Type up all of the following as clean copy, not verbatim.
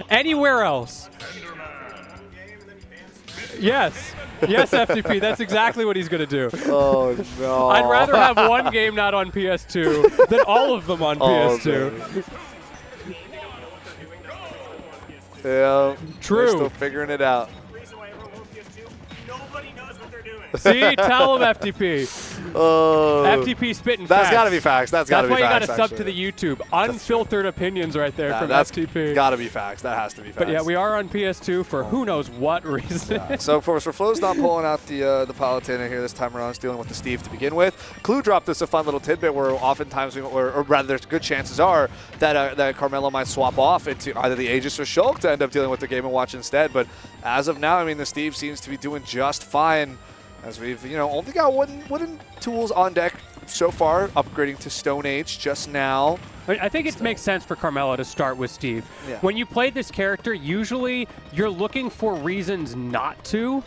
Anywhere else. Yes. Yes, FTP. That's exactly what he's going to do. Oh, no. I'd rather have one game not on PS2 than all of them on PS2. Man. Yeah. True. They're still figuring it out. See? Tell him, FTP. FTP spitting That's facts. got to be facts. That's got to be facts. That's why you got to sub actually. to the YouTube. Unfiltered opinions right there from FTP. Got to be facts. That has to be facts. But yeah, we are on PS2 for who knows what reason. Yeah. So of course, Raflow's not pulling out the Palutena here this time around. He's dealing with the Steve to begin with. Clue dropped us a fun little tidbit where oftentimes, or rather, there's good chances are that Carmelo might swap off into either the Aegis or Shulk to end up dealing with the Game & Watch instead. But as of now, I mean, the Steve seems to be doing just fine. As we've, only got wooden tools on deck so far, upgrading to Stone Age just now. I think it makes sense for Carmelo to start with Steve. Yeah. When you play this character, usually you're looking for reasons not to,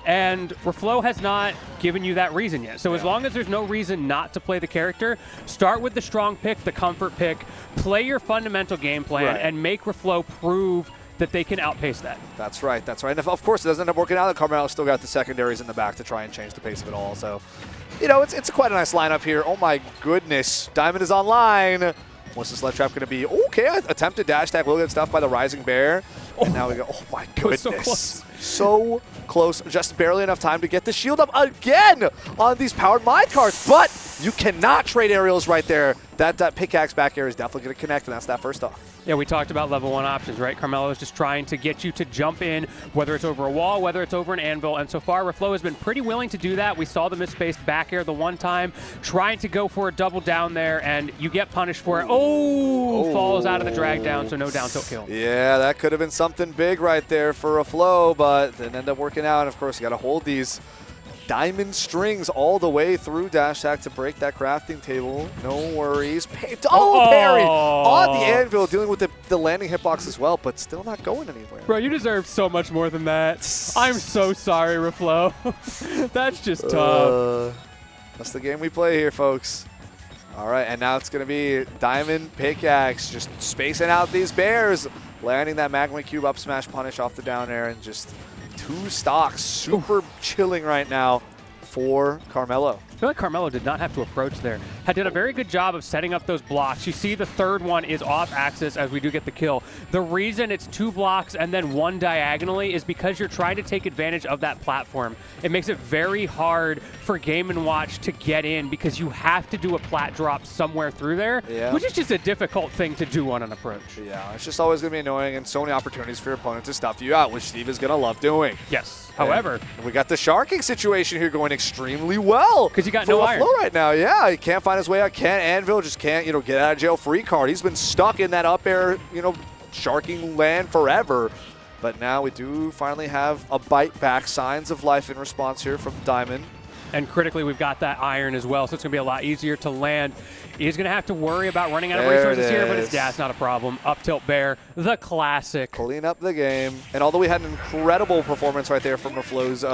and Raflow has not given you that reason yet. So as long as there's no reason not to play the character, start with the strong pick, the comfort pick, play your fundamental game plan, and make Raflow prove that they can outpace that. That's right. That's right. And if, of course, it doesn't end up working out, then Carmelo's still got the secondaries in the back to try and change the pace of it all. So, it's quite a nice lineup here. Oh, my goodness. Diamond is online. What's this Sled Trap going to be? Okay, attempted dash tag will get stuffed by the Rising Bear. And now we go, oh, my goodness. So close. Just barely enough time to get the shield up again on these powered minecarts. But you cannot trade aerials right there. That pickaxe back air is definitely going to connect, and that's that first off. Yeah, we talked about level 1 options, right? Carmelo is just trying to get you to jump in, whether it's over a wall, whether it's over an anvil, and so far Raflow has been pretty willing to do that. We saw the misspaced back air the one time, trying to go for a double down there, and you get punished for it. Oh, falls out of the drag down, so no down tilt kill. Yeah, that could have been something big right there for Raflow, but didn't end up working out. And of course, you got to hold these diamond strings all the way through dash tag to break that crafting table. No worries. Parry on the anvil, dealing with the landing hitbox as well, but still not going anywhere. Bro, you deserve so much more than that. I'm so sorry, Raflow. That's just tough. That's the game we play here, folks. All right, and now it's going to be Diamond Pickaxe, just spacing out these bears, landing that Magma Cube up smash punish off the down air, and just 2 stocks, super chilling right now for Carmelo. I feel like Carmelo did not have to approach there. Did a very good job of setting up those blocks. You see the third one is off axis as we do get the kill. The reason it's 2 blocks and then 1 diagonally is because you're trying to take advantage of that platform. It makes it very hard for Game & Watch to get in because you have to do a plat drop somewhere through there, which is just a difficult thing to do on an approach. Yeah, it's just always going to be annoying and so many opportunities for your opponent to stuff you out, which Steve is going to love doing. Yes. However, we got the sharking situation here going extremely well. Because you got no iron. Right now, yeah, he can't find his way out. Can't Anvil, just can't, get out of jail free card. He's been stuck in that up air, sharking land forever. But now we do finally have a bite back, signs of life in response here from Diamond. And critically, we've got that iron as well, so it's going to be a lot easier to land. He's going to have to worry about running out of resources here, but it's not a problem. Up tilt bear, the classic. Clean up the game. And although we had an incredible performance right there from Raflow's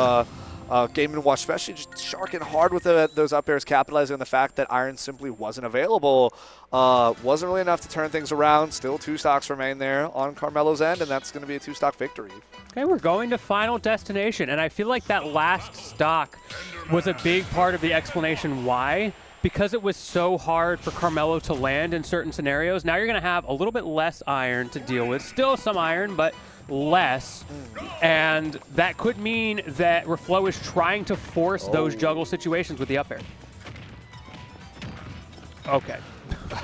Game & Watch, especially just sharking hard with those up airs, capitalizing on the fact that iron simply wasn't available. Wasn't really enough to turn things around. Still 2 stocks remain there on Carmelo's end, and that's going to be a 2-stock victory. Okay, we're going to Final Destination, and I feel like that last stock was a big part of the explanation why. Because it was so hard for Carmelo to land in certain scenarios, now you're going to have a little bit less iron to deal with. Still some iron, but less. And that could mean that Raflow is trying to force those juggle situations with the up air. Okay.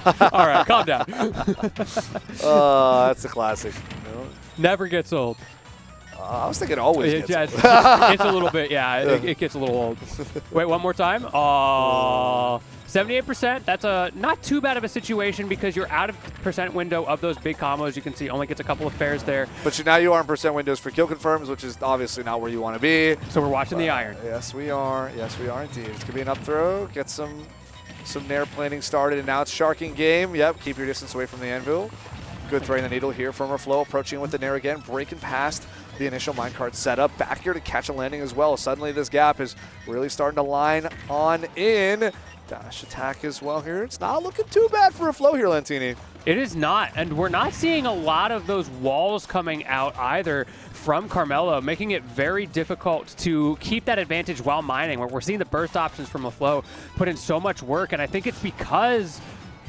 All right, calm down. That's a classic. Never gets old. I was thinking always gets old. It's a little bit, it gets a little old. Wait, one more time. 78%. That's not too bad of a situation because you're out of percent window of those big combos. You can see only gets a couple of fares there. But now you are in percent windows for kill confirms, which is obviously not where you want to be. So we're watching the iron. Yes, we are. Yes, we are indeed. It's going to be an up throw. Get some nair planning started, and now it's sharking game. Yep, keep your distance away from the anvil. Good threading the needle here from Raflow, approaching with the nair again, breaking past the initial minecart setup. Back here to catch a landing as well. Suddenly this gap is really starting to line on in. Dash attack as well here. It's not looking too bad for Raflow here, Lentini. It is not, and we're not seeing a lot of those walls coming out either from Carmelo, making it very difficult to keep that advantage while mining. We're seeing the burst options from Raflow put in so much work, and I think it's because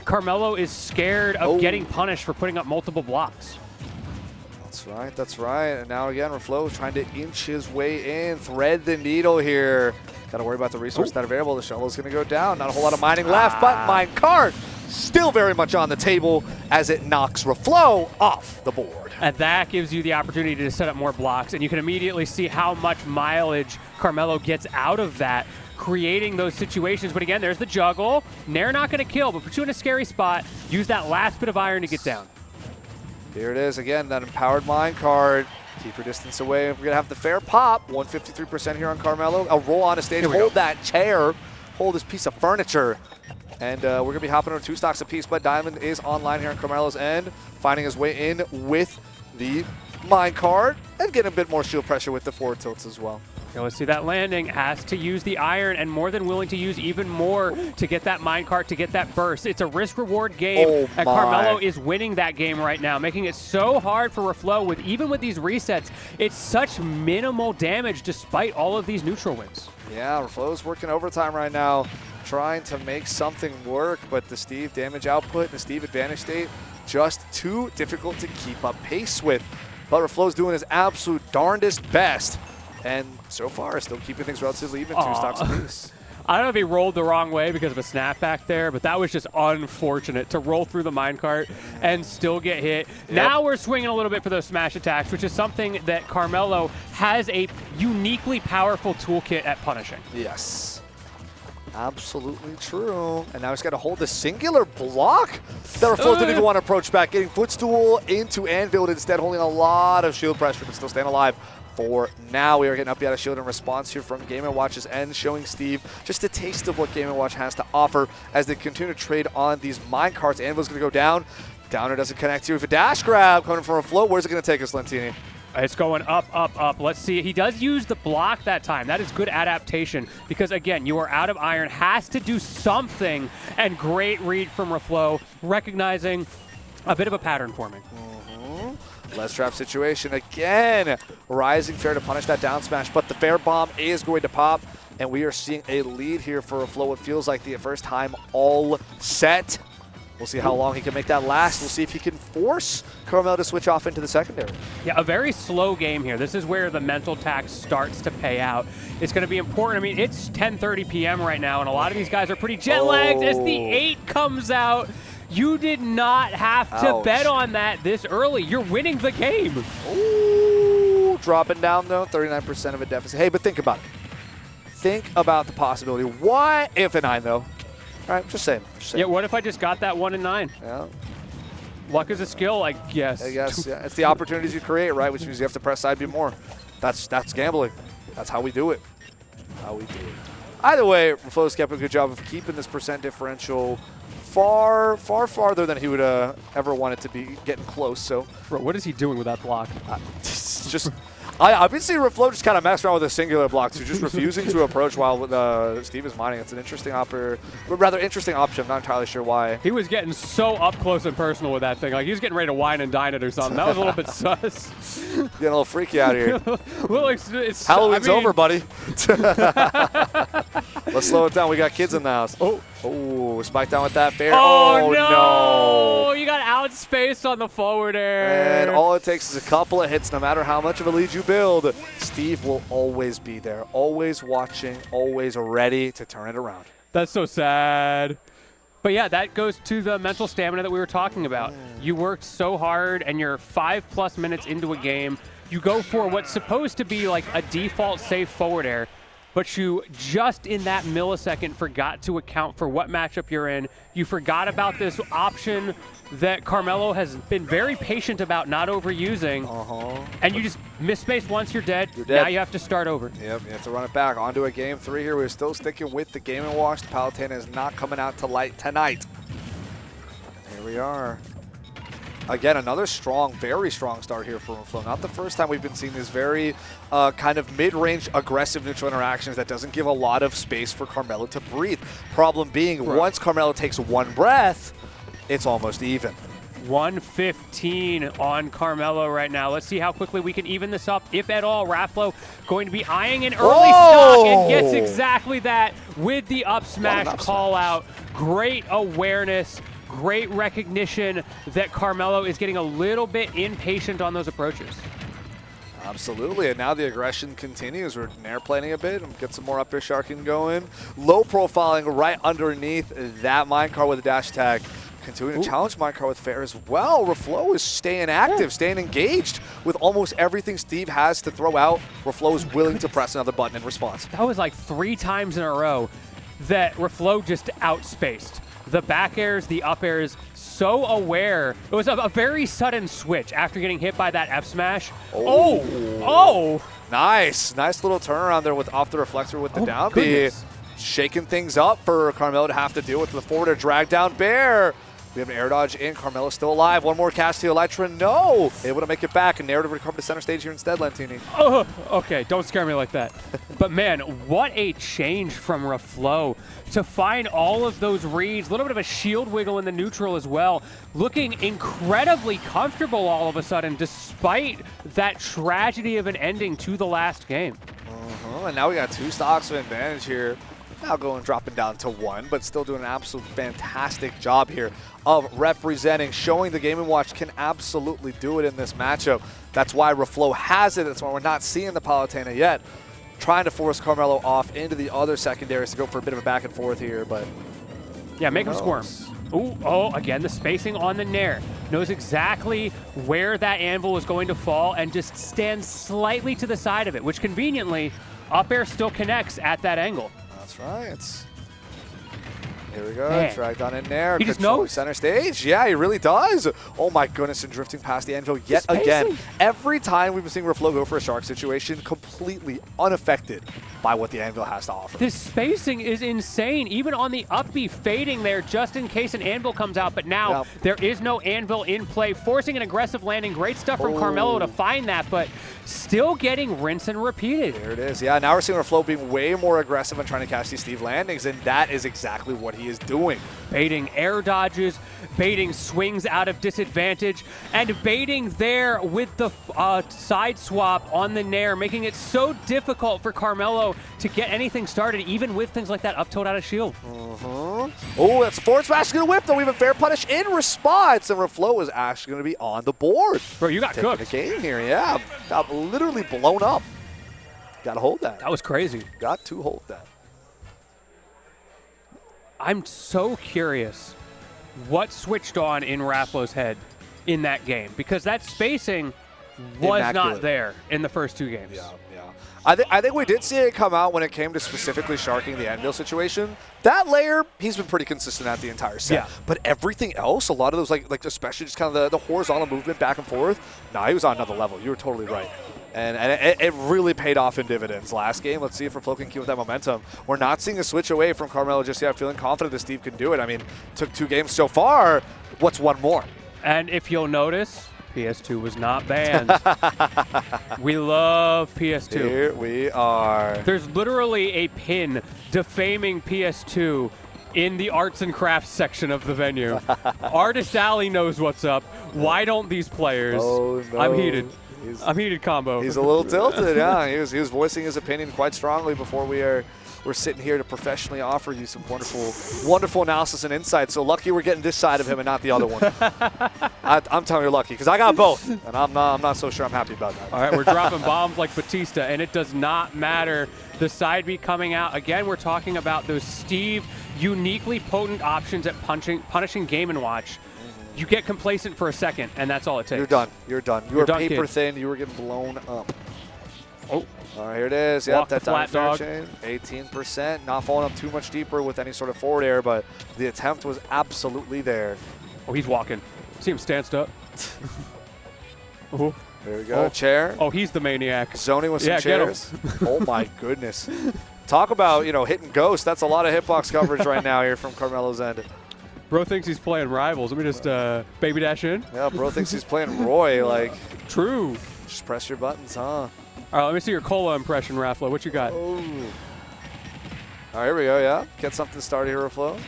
Carmelo is scared of getting punished for putting up multiple blocks. That's right. And now again, Raflow trying to inch his way in, thread the needle here. Got to worry about the resources that are available. The shovel's going to go down. Not a whole lot of mining left, but mine cart still very much on the table as it knocks Raflow off the board. And that gives you the opportunity to set up more blocks, and you can immediately see how much mileage Carmelo gets out of that, creating those situations. But again, there's the juggle. Nair not going to kill, but put you in a scary spot. Use that last bit of iron to get down. Here it is again, that empowered minecart. Keep your distance away. We're going to have the fair pop. 153% here on Carmelo. A roll on a stage. Hold that chair. Hold this piece of furniture. And we're going to be hopping over 2 stocks apiece, but Diamond is online here on Carmelo's end, finding his way in with the minecart and getting a bit more shield pressure with the forward tilts as well. Okay, let's see that landing. Has to use the iron and more than willing to use even more to get that minecart, to get that burst. It's a risk-reward game, and Carmelo is winning that game right now, making it so hard for Raflow. Even with these resets, it's such minimal damage despite all of these neutral wins. Yeah, Raflow's working overtime right now, trying to make something work, but the Steve damage output, the Steve advantage state, just too difficult to keep up pace with. But Raflow's doing his absolute darndest best, and so far still keeping things relatively even, 2 stocks apiece. I don't know if he rolled the wrong way because of a snapback there, but that was just unfortunate to roll through the minecart and still get hit. Yep. Now we're swinging a little bit for those smash attacks, which is something that Carmelo has a uniquely powerful toolkit at punishing. Yes. Absolutely true. And now he's got to hold the singular block that Raflow didn't even want to approach back. Getting footstool into Anvil, instead holding a lot of shield pressure, but still staying alive for now. We are getting up out of shield in response here from Game & Watch's end, showing Steve just a taste of what Game & Watch has to offer as they continue to trade on these minecarts. Anvil's going to go down. Downer doesn't connect here with a dash grab coming from Raflow. Where's it going to take us, Lentini? It's going up, up, up. Let's see. He does use the block that time. That is good adaptation because, again, you are out of iron. Has to do something. And great read from Raflow, recognizing a bit of a pattern forming. Less trap situation again. Rising fair to punish that down smash, but the fair bomb is going to pop. And we are seeing a lead here for Raflow. It feels like the first time all set. We'll see how long he can make that last. We'll see if he can force Carmelo to switch off into the secondary. Yeah, a very slow game here. This is where the mental tax starts to pay out. It's going to be important. I mean, it's 10:30 p.m. right now, and a lot of these guys are pretty jet-lagged as the 8 comes out. You did not have to bet on that this early. You're winning the game. Ooh, dropping down, though, 39% of a deficit. Hey, but think about it. Think about the possibility. What if a 9, though? All right, just saying. Yeah, what if I just got that 1 and 9? Yeah. Luck is a skill, I guess. I guess, yeah. It's the opportunities you create, right? Which means you have to press side B more. That's gambling. That's how we do it. Either way, Raflow's kept a good job of keeping this percent differential far farther than he would ever want it to be, getting close. So, bro, what is he doing with that block? Just, I've been seeing Raflow just kind of mess around with a singular block, so just refusing to approach while Steve is mining. It's an interesting rather interesting option. I'm not entirely sure why. He was getting so up close and personal with that thing. Like he was getting ready to wine and dine it or something. That was a little bit sus. Getting a little freaky out here. Well, it's Halloween's over, buddy. Let's slow it down. We got kids in the house. Oh, spike down with that fair. Oh, no. You got outspaced on the forward air. And all it takes is a couple of hits. No matter how much of a lead you build, Steve will always be there, always watching, always ready to turn it around. That's so sad. But yeah, that goes to the mental stamina that we were talking about. You worked so hard, and you're 5+ minutes into a game. You go for what's supposed to be like a default safe forward air, but you just in that millisecond forgot to account for what matchup you're in. You forgot about this option that Carmelo has been very patient about not overusing. And you just miss space once, you're dead. Now you have to start over. Yep, you have to run it back. On to a game 3 here. We're still sticking with the Game & Watch. The Palutena is not coming out to light tonight. Here we are. again, another strong, very strong start here for Raflow. Not the first time we've been seeing these very kind of mid-range aggressive neutral interactions that doesn't give a lot of space for Carmelo to breathe. Problem being, once Carmelo takes one breath, it's almost even. 115 on Carmelo right now. Let's see how quickly we can even this up, if at all. Raflow going to be eyeing an early stock and gets exactly that with the up smash call out. Great awareness, great recognition that Carmelo is getting a little bit impatient on those approaches. Absolutely, and now the aggression continues. We're nair planning a bit and get some more up air sharking going. Low profiling right underneath that minecart with a dash tag. Continuing to challenge minecart with fair as well. Raflow is staying active, staying engaged with almost everything Steve has to throw out. Raflow is willing to press another button in response. That was like 3 times in a row that Raflow just outspaced. The back airs, the up airs, so aware. It was a very sudden switch after getting hit by that F smash. Oh! Nice little turnaround there with off the reflector with the down B. Shaking things up for Carmelo to have to deal with the forward air drag down bear. We have an air dodge in. Carmelo's still alive. One more cast to Elytra. No! Able to make it back. And narrative recover to center stage here instead, Lentini. Oh, okay. Don't scare me like that. But man, what a change from Raflow to find all of those reads. A little bit of a shield wiggle in the neutral as well. Looking incredibly comfortable all of a sudden, despite that tragedy of an ending to the last game. And now we got 2 stocks of advantage here. Now dropping down to 1, but still doing an absolute fantastic job here of representing, showing the Game & Watch can absolutely do it in this matchup. That's why Raflow has it. That's why we're not seeing the Palutena yet. Trying to force Carmelo off into the other secondaries to go for a bit of a back and forth here, but yeah, make him squirm. Oh, again, the spacing on the nair. Knows exactly where that anvil is going to fall and just stands slightly to the side of it, which conveniently, up air still connects at that angle. That's right. Here we go. Man. Dragged on in there. He just knows. Center stage. Yeah, he really does. Oh my goodness, and drifting past the anvil yet again. Every time we've been seeing Raflow go for a shark situation, completely unaffected by what the anvil has to offer. This spacing is insane. Even on the up B, fading there just in case an anvil comes out. But now there is no anvil in play, forcing an aggressive landing. Great stuff from Carmelo to find that, but still getting rinse and repeated. There it is. Yeah, now we're seeing Raflow being way more aggressive and trying to catch these Steve landings, and that is exactly what he is doing. Baiting air dodges, baiting swings out of disadvantage, and baiting there with the side swap on the nair, making it so difficult for Carmelo to get anything started, even with things like that up tilt out of shield. Oh, that's forward smash going to whip, though. We have a fair punish in response, and Raflow is actually going to be on the board. Bro, you got cooked. The game here, yeah. Got literally blown up. Got to hold that. That was crazy. Got to hold that. I'm so curious what switched on in Raflow's head in that game, because that spacing was not there in the first 2 games. Yeah. I think we did see it come out when it came to specifically sharking the anvil situation. That layer, he's been pretty consistent at the entire set. Yeah. But everything else, a lot of those, like especially just kind of the horizontal movement back and forth, he was on another level. You were totally right. And it really paid off in dividends last game. Let's see if Raflow can keep with that momentum. We're not seeing a switch away from Carmelo just yet. Feeling confident that Steve can do it. I mean, took 2 games so far. What's 1 more? And if you'll notice, PS2 was not banned. We love PS2. Here we are. There's literally a pin defaming PS2 in the arts and crafts section of the venue. Artist Alley knows what's up. Why don't these players? Oh, no. I'm heated. I'm heated, combo. He's a little tilted, yeah. He was voicing his opinion quite strongly before we're sitting here to professionally offer you some wonderful analysis and insight. So lucky we're getting this side of him and not the other one. I'm telling you, lucky, because I got both, and I'm not so sure I'm happy about that. All right, we're dropping bombs like Batista, and it does not matter. The side B coming out. Again, we're talking about those Steve uniquely potent options at punishing Game & Watch. You get complacent for a second, and that's all it takes. You're done. You're done. You were paper kid. thin. You were getting blown up. Oh. All right, here it is. Walk Yep, that flat dog. chain. 18%. Not falling up too much deeper with any sort of forward air, but the attempt was absolutely there. Oh, he's walking. See him stanced up. Oh. There we go. Chair. Oh, he's the maniac. Zoning with some chairs. Oh, my goodness. Talk about, hitting ghosts. That's a lot of hitbox coverage right now here from Carmelo's end. Bro thinks he's playing Rivals. Let me just baby dash in. Yeah, bro thinks he's playing Roy. Like, true. Just press your buttons, huh? All right, let me see your cola impression, Raflow. What you got? Oh. All right, here we go, yeah. Get something started here, Raflow.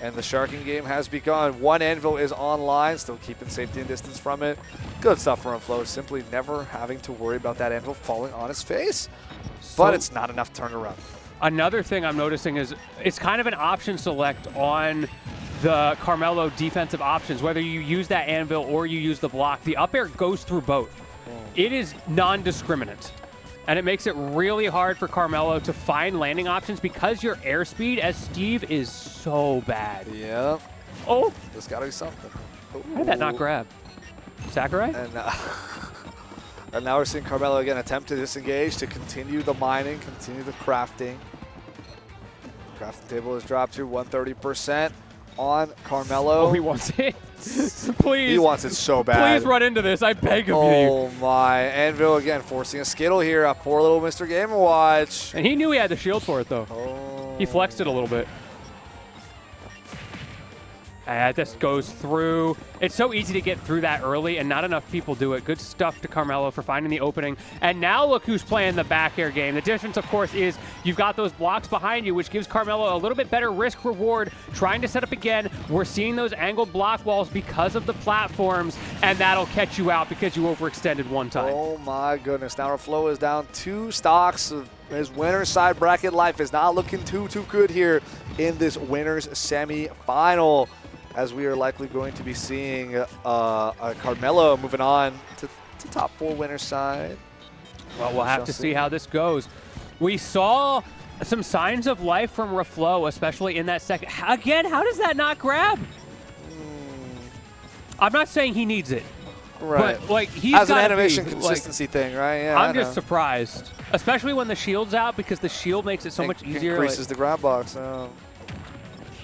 And the sharking game has begun. One anvil is online, still keeping safety and distance from it. Good stuff for Raflow, simply never having to worry about that anvil falling on his face. But it's not enough to turn around. Another thing I'm noticing is it's kind of an option select on the Carmelo defensive options. Whether you use that anvil or you use the block, the up air goes through both. It is non-discriminate. And it makes it really hard for Carmelo to find landing options because your airspeed as Steve is so bad. Yeah. Oh. There's got to be something. Ooh. How did that not grab? Sakurai? And now we're seeing Carmelo again attempt to disengage, to continue the mining, continue the crafting. Crafting table is dropped to 130% on Carmelo. Oh, he wants it. Please. He wants it so bad. Please run into this. I beg of you. Oh my. Anvil again forcing a skittle here. A poor little Mr. Game & Watch. And he knew he had the shield for it, though. Oh. He flexed it a little bit. And this goes through. It's so easy to get through that early, and not enough people do it. Good stuff to Carmelo for finding the opening. And now look who's playing the back air game. The difference, of course, is you've got those blocks behind you, which gives Carmelo a little bit better risk reward. Trying to set up again. We're seeing those angled block walls because of the platforms, and that'll catch you out because you overextended one time. Oh my goodness. Now Raflow is down 2 stocks. His winner's side bracket life is not looking too good here in this winner's semi-final, as we are likely going to be seeing Carmelo moving on to top 4 winner's side. Well, we'll have to see how this goes. We saw some signs of life from Raflow, especially in that second. Again, how does that not grab? I'm not saying he needs it. Right. But, like, he's as an gotta animation be, consistency thing, right? Yeah, I'm just surprised, especially when the shield's out, because the shield makes it so much easier. Increases the grab box.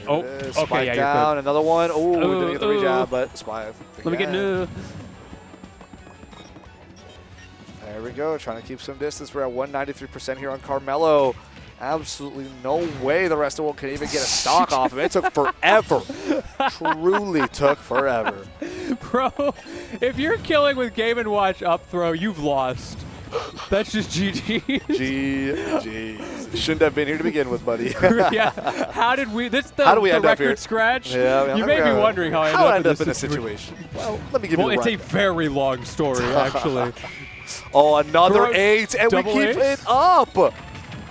Oh, okay, yeah, down. you're good. Another one. Oh, we didn't get the rejab, but Spy. Let me get new. There we go, trying to keep some distance. We're at 193% here on Carmelo. Absolutely no way the rest of the world can even get a stock off of it. It took forever. Truly took forever. Bro, if you're killing with Game & Watch up throw, you've lost. That's just GG. GG. Shouldn't have been here to begin with, buddy. Yeah. How did we? This the, how do we the end up record here? scratch. Yeah, you may be wondering how I ended up in this situation. Well, let me give you a it's a very long story, actually. Oh, another 8, and we keep it up.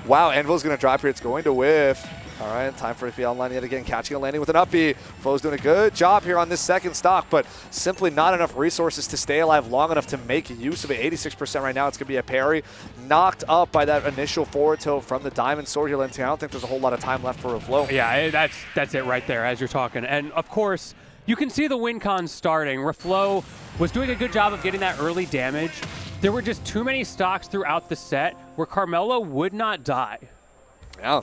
Wow, Anvil's going to drop here. It's going to whiff. All right, time for it to be online yet again. Catching a landing with an up B. Flo's doing a good job here on this second stock, but simply not enough resources to stay alive long enough to make use of it. 86% right now. It's going to be a parry. Knocked up by that initial forward tilt from the Diamond Sword here, Linton. I don't think there's a whole lot of time left for Raflow. Yeah, that's it right there as you're talking. And, of course, you can see the win con starting. Raflow was doing a good job of getting that early damage. There were just too many stocks throughout the set where Carmelo would not die. Yeah.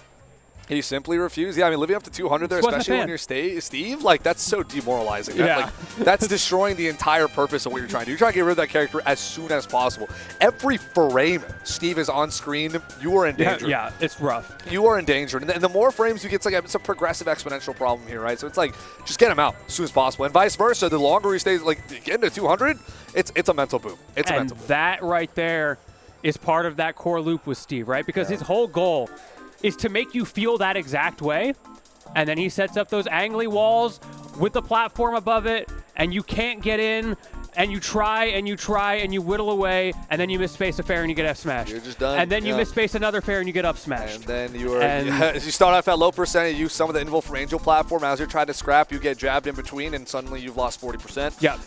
He simply refused. Yeah, I mean, living up to 200 there, especially when you're Steve, like, that's so demoralizing. Yeah. Like, that's destroying the entire purpose of what you're trying to do. You're trying to get rid of that character as soon as possible. Every frame Steve is on screen, you are in danger. Yeah, it's rough. You are in danger. And the more frames you get, it's a progressive exponential problem here, right? So it's like, just get him out as soon as possible. And vice versa, the longer he stays, like, getting to 200, it's a mental boom. It's a mental boom. That right there is part of that core loop with Steve, right? Because his whole goal is to make you feel that exact way, and then he sets up those angly walls with the platform above it, and you can't get in, and you try, and you whittle away, and then you miss space a fair and you get F smashed. You're just done. And then you miss space another fair and you get up smashed. And then you start off at low percentage, use some of the Invul from Angel platform. As you're trying to scrap, you get jabbed in between, and suddenly you've lost 40%. Yeah.